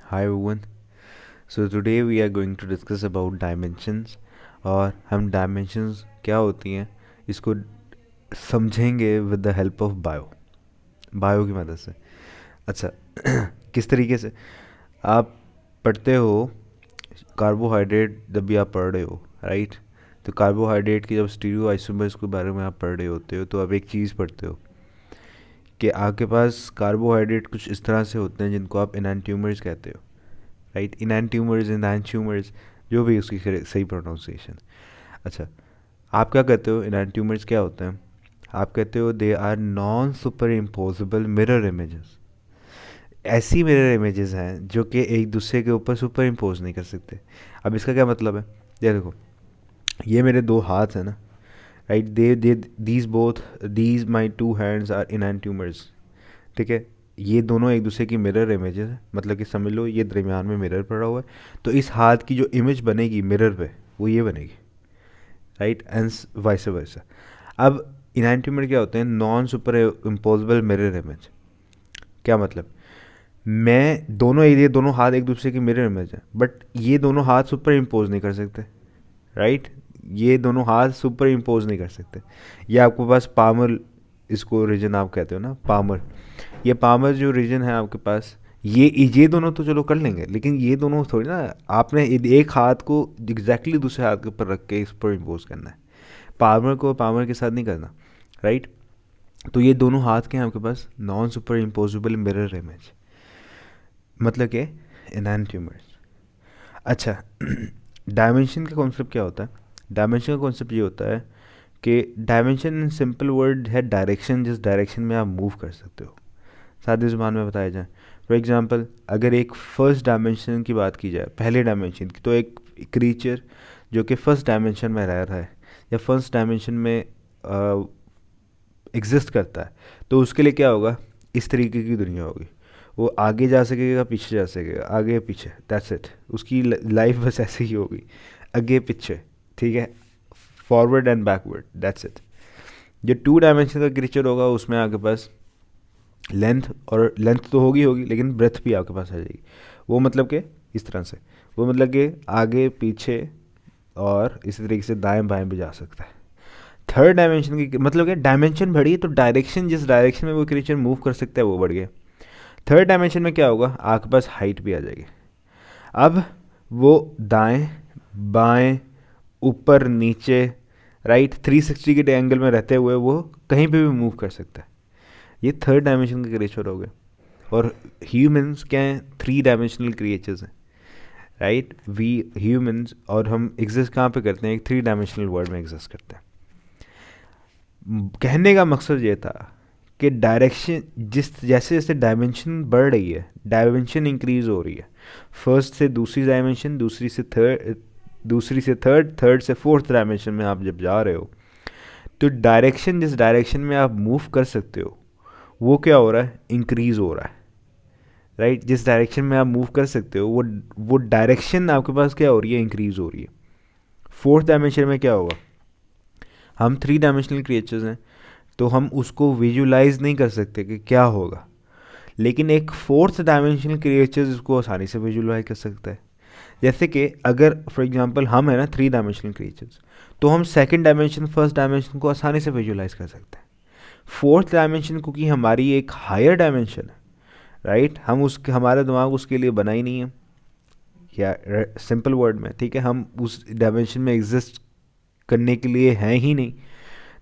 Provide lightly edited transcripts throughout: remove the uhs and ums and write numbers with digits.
Hi everyone. So today we are going to discuss about dimensions और हम dimensions क्या होती हैं इसको समझेंगे with the help of bio की मदद से। अच्छा किस तरीके से आप पढ़ते हो कार्बोहाइड्रेट जब भी आप पढ़ रहे हो राइट। तो कार्बोहाइड्रेट की जब स्टीरियो आइसोमर्स के बारे में आप पढ़ रहे होते हो तो आप एक चीज़ पढ़ते हो कि आपके पास कार्बोहाइड्रेट कुछ इस तरह से होते हैं जिनको आप इनैंट्यूमर्स कहते हो राइट। इनैंट्यूमर्स जो भी उसकी सही प्रोनाउंसिएशन। अच्छा आप क्या कहते हो इनैंट्यूमर्स क्या होते हैं? आप कहते हो they are non superimposable mirror images. ऐसी मिरर इमेजेस हैं जो कि एक दूसरे के ऊपर सुपर इम्पोज नहीं कर सकते। अब इसका क्या मतलब है? ये देखो, ये मेरे दो हाथ हैं ना right. They these both these my two hands are enantiomers. ठीक है, ये दोनों एक दूसरे की मिरर इमेजेस हैं, मतलब कि समझ लो ये दरमियान में मिरर पड़ा हुआ है। तो इस हाथ की जो इमेज बनेगी मिरर पे वो ये बनेगी राइट, एंड वाइस वर्सा। अब इनैंट्यूमर क्या होते हैं? Non superimposable mirror image. क्या मतलब? मैं दोनों ये दोनों हाथ एक दूसरे की मिरर इमेज है, बट ये दोनों हाथ सुपर इम्पोज नहीं कर सकते राइट। ये दोनों हाथ सुपर इम्पोज नहीं कर सकते। ये आपके पास पामर, इसको रीजन आप कहते हो ना, पामर। ये पामर जो रीजन है आपके पास, ये दोनों तो चलो कर लेंगे, लेकिन ये दोनों थोड़ी ना आपने एक हाथ को एग्जैक्टली दूसरे हाथ के ऊपर रख के इस पर इम्पोज करना है। पामर को पामर के साथ नहीं करना राइट। तो ये दोनों हाथ के हैं आपके पास non superimposable mirror image, मतलब कि एनान्ट्यूमर्स। अच्छा डायमेंशन का कॉन्सेप्ट क्या होता है? डायमेंशन का कॉन्सेप्ट ये होता है कि डायमेंशन इन सिंपल वर्ड है डायरेक्शन, जिस डायरेक्शन में आप मूव कर सकते हो। सादी ज़ुबान में बताया जाए, फॉर एग्जांपल अगर एक फर्स्ट डायमेंशन की बात की जाए, पहले डायमेंशन की, तो एक क्रीचर जो कि फर्स्ट डायमेंशन में रह रहा है या फर्स्ट डायमेंशन में एग्जिस्ट करता है, तो उसके लिए क्या होगा? इस तरीके की दुनिया होगी। वो आगे जा सकेगा, पीछे जा सकेगा, आगे पीछे, दैट्स इट। उसकी लाइफ बस ऐसे ही होगी, आगे पीछे, ठीक है, forward and backward, that's it. जो टू डायमेंशन का क्रीचर होगा उसमें आपके पास लेंथ, और लेंथ तो होगी लेकिन ब्रेथ भी आपके पास आ जाएगी। वो मतलब कि इस तरह से, वो मतलब कि आगे पीछे और इसी तरीके से दाएं बाएं भी जा सकता है। थर्ड डायमेंशन की मतलब कि डायमेंशन बढ़ी तो डायरेक्शन, जिस डायरेक्शन में वो क्रिएचर मूव कर सकता है वो बढ़ गया। थर्ड डायमेंशन में क्या होगा? आपके पास हाइट भी आ जाएगी। अब वो दाएं बाएं ऊपर नीचे राइट 360 के एंगल में रहते हुए वो कहीं पे भी मूव कर सकता है। ये थर्ड डायमेंशन के क्रिएचर हो गए। और ह्यूमंस क्या हैं? थ्री डायमेंशनल क्रिएचर्स हैं राइट। वी ह्यूमंस, और हम एग्जिस्ट कहाँ पे करते हैं? एक थ्री डायमेंशनल वर्ल्ड में एग्जिस्ट करते हैं। कहने का मकसद ये था कि डायरेक्शन, जिस जैसे जैसे डायमेंशन बढ़ रही है, डायमेंशन इंक्रीज हो रही है, फर्स्ट से दूसरी डायमेंशन, दूसरी से थर्ड, थर्ड से फोर्थ डायमेंशन में आप जब जा रहे हो, तो डायरेक्शन, जिस डायरेक्शन में आप मूव कर सकते हो वो क्या हो रहा है? इंक्रीज हो रहा है राइट। जिस डायरेक्शन में आप मूव कर सकते हो वो डायरेक्शन आपके पास क्या हो रही है? इंक्रीज हो रही है। फोर्थ डायमेंशन में क्या होगा? हम थ्री डायमेंशनल क्रिएचर्स हैं तो हम उसको विजुलाइज नहीं कर सकते कि क्या होगा, लेकिन एक फोर्थ डायमेंशनल क्रिएचर्स उसको आसानी से विजुलाइज कर सकता है। जैसे कि अगर फॉर एग्जांपल हम है ना थ्री डायमेंशनल क्रिएचर्स, तो हम सेकंड डायमेंशन फर्स्ट डायमेंशन को आसानी से विजुलाइज कर सकते हैं। फोर्थ डायमेंशन क्योंकि हमारी एक हायर डायमेंशन है राइट, हम उसके हमारा दिमाग उसके लिए बना ही नहीं है, या सिंपल वर्ड में ठीक है, हम उस डायमेंशन में एग्जिस्ट करने के लिए हैं ही नहीं,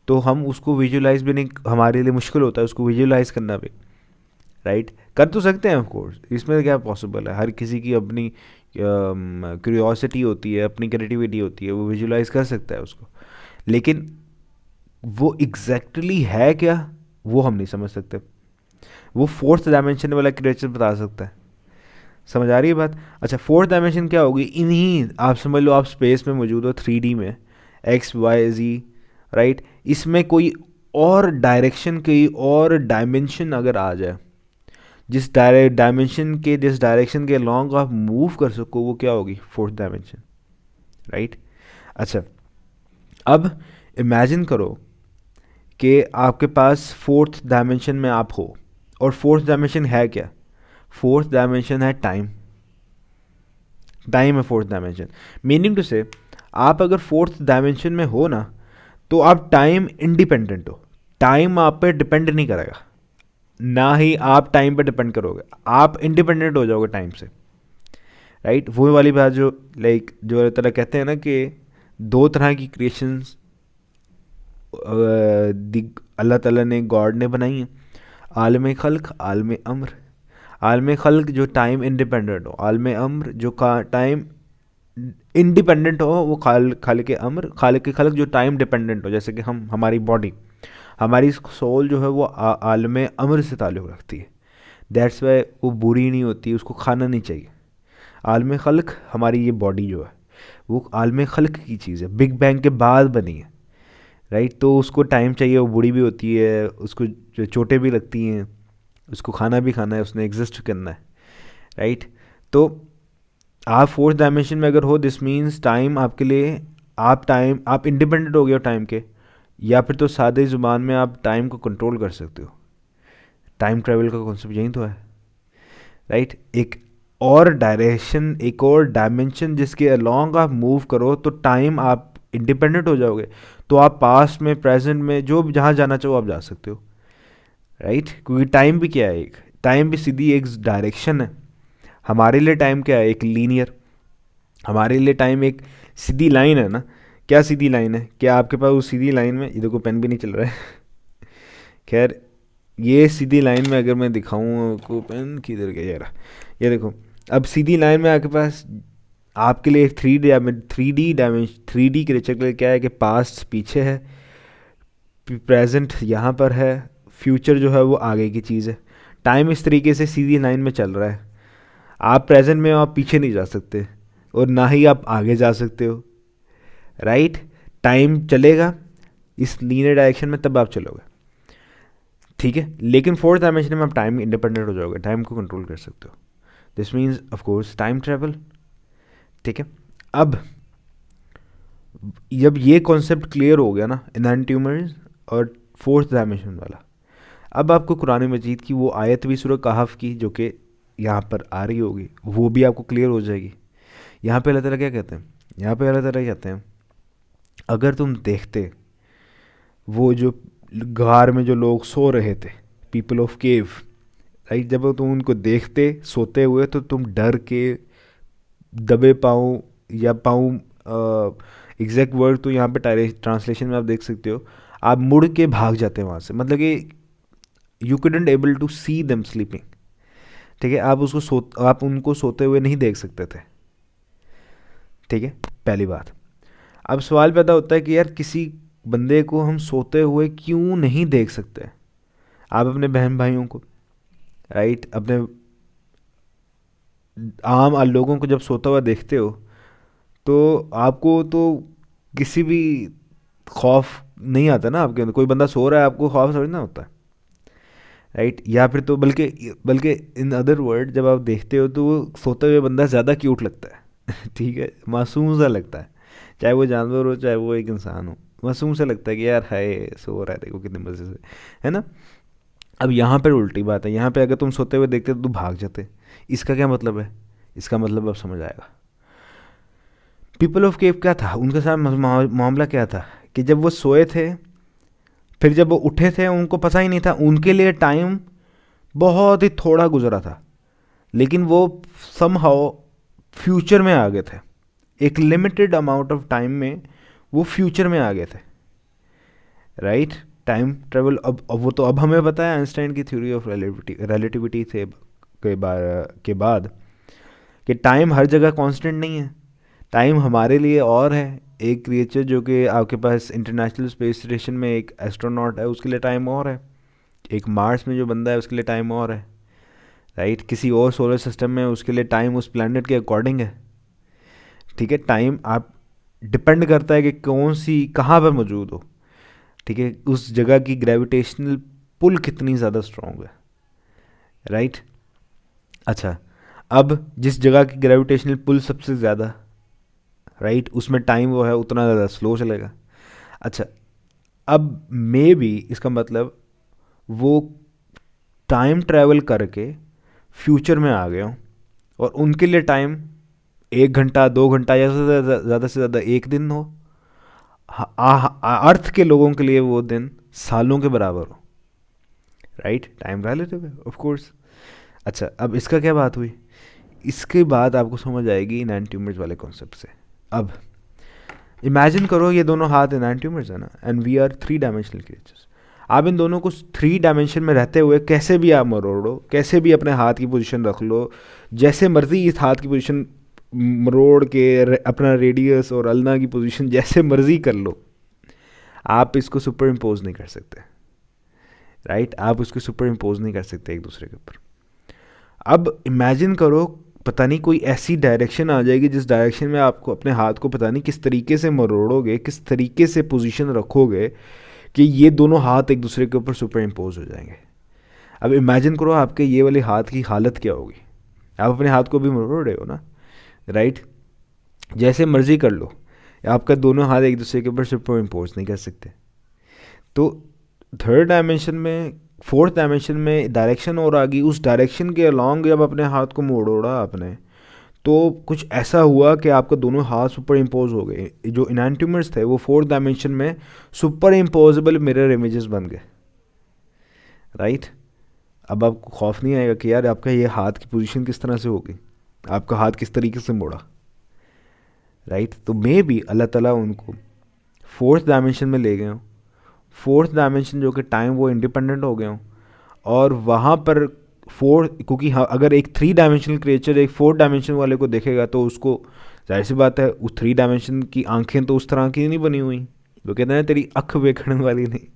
तो हम उसको विजुलाइज भी नहीं, हमारे लिए मुश्किल होता है उसको विजुलाइज करना भी राइट। कर तो सकते हैं ऑफ कोर्स, इसमें क्या पॉसिबल है, हर किसी की अपनी क्यूरियोसिटी होती है, अपनी क्रिएटिविटी होती है, वो विजुलाइज कर सकता है उसको, लेकिन वो एग्जैक्टली है क्या वो हम नहीं समझ सकते। वो फोर्थ डायमेंशन वाला क्रिएचर बता सकता है। समझ आ रही है बात? अच्छा फोर्थ डायमेंशन क्या होगी? इन्हीं, आप समझ लो आप स्पेस में मौजूद हो, 3D में, एक्स वाई जी राइट। इसमें कोई और डायरेक्शन की और डायमेंशन अगर आ जाए, जिस डायरेक्शन के लॉन्ग आप मूव कर सको, वो क्या होगी? Fourth dimension right. अच्छा अब इमेजिन करो कि आपके पास फोर्थ डायमेंशन में आप हो, और फोर्थ डायमेंशन है क्या? फोर्थ डायमेंशन है टाइम टाइम है फोर्थ डायमेंशन। मीनिंग टू से आप अगर फोर्थ डायमेंशन में हो ना, तो आप टाइम इंडिपेंडेंट हो, टाइम आप पे डिपेंड नहीं करेगा, ना ही आप टाइम पे डिपेंड करोगे, आप इंडिपेंडेंट हो जाओगे टाइम से। राइट, वो वाली बात जो लाइक जो अल्लाह ताला कहते हैं ना कि दो तरह की क्रिएशंस अल्लाह ताला ने, गॉड ने बनाई है, आलम खल्क, आलम अम्र। आलम खल्क जो टाइम इंडिपेंडेंट हो, आलम अम्र जो का टाइम इंडिपेंडेंट हो, वो खालिक अम्र, खालिक खल्क जो टाइम डिपेंडेंट हो, जैसे कि हम, हमारी बॉडी, हमारी सोल जो है वो आलम अम्र से ताल्लुक़ रखती है। दैट्स वाई वो बुरी नहीं होती, उसको खाना नहीं चाहिए। आलम खल्क, हमारी ये बॉडी जो है वो आलम खल्क की चीज़ है, बिग बैंग के बाद बनी है। राइट, तो उसको टाइम चाहिए, वो बूढ़ी भी होती है, उसको चोटें भी लगती हैं, उसको खाना भी खाना है, उसने एग्जिस्ट करना है। राइट, तो आप फोर्थ डायमेंशन में अगर हो, दिस मीन्स टाइम आपके लिए, आप इंडिपेंडेंट हो गए हो टाइम के, या फिर तो सादे ज़ुबान में आप टाइम को कंट्रोल कर सकते हो। टाइम ट्रैवल का कॉन्सेप्ट यही तो है। राइट, एक और डायरेक्शन, एक और डायमेंशन जिसके अलॉन्ग आप मूव करो तो टाइम, आप इंडिपेंडेंट हो जाओगे, तो आप पास्ट में, प्रेजेंट में, जो जहाँ जाना चाहो आप जा सकते हो। राइट, क्योंकि टाइम भी क्या है, एक टाइम भी सीधी एक डायरेक्शन है। हमारे लिए टाइम क्या है, एक लीनियर। हमारे लिए टाइम एक सीधी लाइन है ना। क्या सीधी लाइन है, क्या आपके पास उस सीधी लाइन में, ये देखो पेन भी नहीं चल रहा है खैर, ये सीधी लाइन में अगर मैं दिखाऊँ आपको, पेन किधर गया यार, ये देखो, अब सीधी लाइन में आपके पास, आपके लिए एक थ्री डी क्रिएचर के लिए क्या है कि पास्ट पीछे है, प्रेजेंट यहाँ पर है, फ्यूचर जो है वो आगे की चीज़ है। टाइम इस तरीके से सीधी लाइन में चल रहा है, आप प्रेजेंट में हो, आप पीछे नहीं जा सकते, और ना ही आप आगे जा सकते हो। राइट, टाइम चलेगा इस लीनियर डायरेक्शन में, तब आप चलोगे। ठीक है, लेकिन फोर्थ डायमेंशन में आप टाइम इंडिपेंडेंट हो जाओगे, टाइम को कंट्रोल कर सकते हो। This means of course time travel. ठीक है, अब जब ये कॉन्सेप्ट क्लियर हो गया ना, इन ट्यूमर्स और फोर्थ डायमेंशन वाला, अब आपको कुरान मजीद की वो आयत भी सूरह कहफ की जो कि यहाँ पर आ रही होगी, वो भी आपको क्लियर हो जाएगी। यहाँ पे अल्लाह ताला क्या कहते हैं, यहाँ पे अल्लाह ताला कहते हैं, अगर तुम देखते वो जो गार में जो लोग सो रहे थे, पीपल ऑफ केव, राइट, जब तुम उनको देखते सोते हुए तो तुम डर के दबे पाँव, या पाँव, एग्जैक्ट वर्ड तो यहाँ पे ट्रांसलेशन में आप देख सकते हो, आप मुड़ के भाग जाते हैं वहाँ से, मतलब कि you couldn't able to see them sleeping. ठीक है, आप उनको सोते हुए नहीं देख सकते थे। ठीक है, पहली बात। अब सवाल पैदा होता है कि यार किसी बंदे को हम सोते हुए क्यों नहीं देख सकते। आप अपने बहन भाइयों को, राइट, अपने आम लोगों को जब सोता हुआ देखते हो, तो आपको तो किसी भी खौफ नहीं आता ना आपके अंदर। कोई बंदा सो रहा है, आपको खौफ थोड़ी ना होता है। राइट, या फिर तो बल्कि बल्कि इन अदर वर्ड, जब आप देखते हो तो वो सोते हुए बंदा ज़्यादा क्यूट लगता है ठीक है, मासूम सा लगता है, चाहे वो जानवर हो चाहे वो एक इंसान हो, मासूम सा लगता है कि यार हाय सो रहा है, देखो कितने मज़े से, है ना। अब यहाँ पर उल्टी बात है, यहाँ पे अगर तुम सोते हुए देखते तो भाग जाते। इसका क्या मतलब है, इसका मतलब अब समझ आएगा। पीपल ऑफ केव क्या था, उनके साथ मामला क्या था कि जब वो सोए थे, फिर जब वो उठे थे उनको पता ही नहीं था, उनके लिए टाइम बहुत ही थोड़ा गुजरा था, लेकिन वो समहाउ फ्यूचर में आ गए थे। एक लिमिटेड अमाउंट ऑफ टाइम में वो फ्यूचर में आ गए थे। राइट, टाइम ट्रेवल, अब वो तो अब हमें पता है आइंस्टाइन की थ्योरी ऑफ रिलेटिविटी से के बाद कि टाइम हर जगह कांस्टेंट नहीं है। टाइम हमारे लिए और है, एक क्रिएचर जो कि आपके पास इंटरनेशनल स्पेस स्टेशन में एक एस्ट्रोनॉट है, उसके लिए टाइम और है। एक मार्स में जो बंदा है उसके लिए टाइम और है। राइट, किसी और सोलर सिस्टम में उसके लिए टाइम उस प्लैनेट के अकॉर्डिंग है। ठीक है, टाइम आप डिपेंड करता है कि कौन सी कहाँ पर मौजूद हो। ठीक है, उस जगह की ग्रेविटेशनल पुल कितनी ज़्यादा स्ट्रॉन्ग है। राइट, अच्छा, अब जिस जगह की ग्रेविटेशनल पुल सबसे ज़्यादा, राइट, उसमें टाइम वो है उतना ज़्यादा स्लो चलेगा। अच्छा, अब मे बी इसका मतलब वो टाइम ट्रैवल करके फ्यूचर में आ गए हों, और उनके लिए टाइम 1 घंटा 2 घंटा या ज़्यादा से ज़्यादा एक दिन हो, अर्थ के लोगों के लिए वो दिन सालों के बराबर हो। राइट, टाइम रिलेटिव है ऑफ कोर्स। अच्छा, अब इसका क्या बात हुई, इसके बाद आपको समझ आएगी इनैनिट्यूमर्स वाले कॉन्सेप्ट से। अब इमेजिन करो ये दोनों हाथ इनैनिट्यूमर्स है ना, and we are 3 dimensional creatures. आप इन दोनों को 3 डायमेंशन में रहते हुए कैसे भी आप मरोड़ो, कैसे भी अपने हाथ की पोजीशन रख लो, जैसे मर्जी इस हाथ की पोजीशन मरोड़ के अपना रेडियस और अल्ना की पोजीशन जैसे मर्जी कर लो, आप इसको सुपर इम्पोज नहीं कर सकते। राइट, आप उसको सुपर इम्पोज नहीं कर सकते एक दूसरे के ऊपर। अब इमेजिन करो पता नहीं कोई ऐसी डायरेक्शन आ जाएगी जिस डायरेक्शन में आपको अपने हाथ को पता नहीं किस तरीके से मरोड़ोगे, किस तरीके से पोजीशन रखोगे कि ये दोनों हाथ एक दूसरे के ऊपर सुपर इम्पोज हो जाएंगे। अब इमेजिन करो आपके ये वाले हाथ की हालत क्या होगी। आप अपने हाथ को भी मरोड़ रहे हो ना, राइट, जैसे मर्जी कर लो, आपका दोनों हाथ एक दूसरे के ऊपर सुपर इम्पोज नहीं कर सकते। तो थर्ड डायमेंशन में, फोर्थ डायमेंशन में डायरेक्शन और आ गई, उस डायरेक्शन के अलॉन्ग जब अपने हाथ को मोड़ोड़ा आपने, तो कुछ ऐसा हुआ कि आपका दोनों हाथ सुपर इम्पोज हो गए। जो इनैनिट्यूमर्स थे वो फोर्थ डायमेंशन में सुपर इम्पोजेबल मिरर इमेजेस बन गए। राइट, अब आपको खौफ नहीं आएगा कि यार आपका ये हाथ की पोजीशन किस तरह से होगी, आपका हाथ किस तरीके से मोड़ा। राइट, तो मे बी अल्लाह ताला उनको फोर्थ डायमेंशन में ले गए हों, फोर्थ डायमेंशन जो कि टाइम, वो इंडिपेंडेंट हो गए हों, और वहाँ पर क्योंकि हाँ, अगर एक 3 डायमेंशनल क्रिएचर एक 4 डायमेंशन वाले को देखेगा तो उसको जाहिर सी बात है उस 3 डायमेंशन की आंखें तो उस तरह की नहीं बनी हुई। वो कहते हैं तेरी अख वेखण वाली नहीं,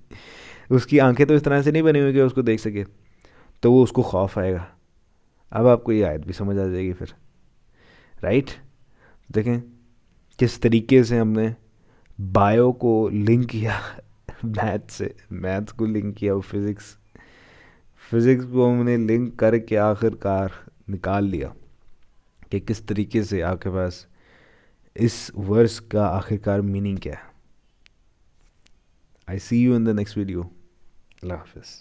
उसकी आंखें तो इस तरह से नहीं बनी हुई कि उसको देख सके, तो वो उसको खौफ आएगा। अब आपको ये आयत भी समझ आ जाएगी फिर। राइट, देखें किस तरीके से हमने बायो को लिंक किया मैथ से, मैथ को लिंक किया फिज़िक्स, फिज़िक्स को हमने लिंक करके आखिरकार निकाल लिया कि किस तरीके से आपके पास इस वर्स का आखिरकार मीनिंग क्या है। I see you in the next video. अल्लाह हाफिज़।